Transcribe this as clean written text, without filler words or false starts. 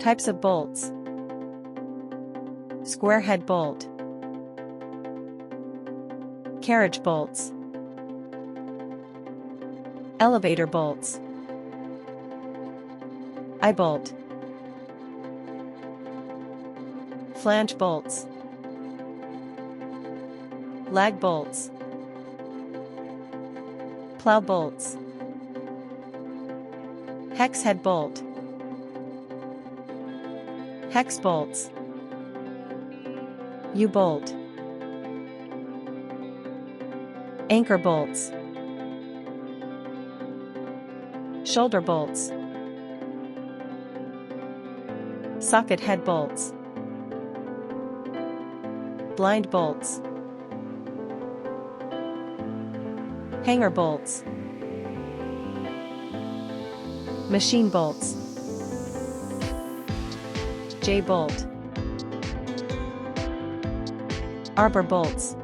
Types of bolts: square head bolt, carriage bolts, elevator bolts, eyebolt, flange bolts, lag bolts, plow bolts, hex head bolt, hex bolts, U-bolt, anchor bolts, shoulder bolts, socket head bolts, blind bolts, hanger bolts, machine bolts, J-bolt, arbor bolts,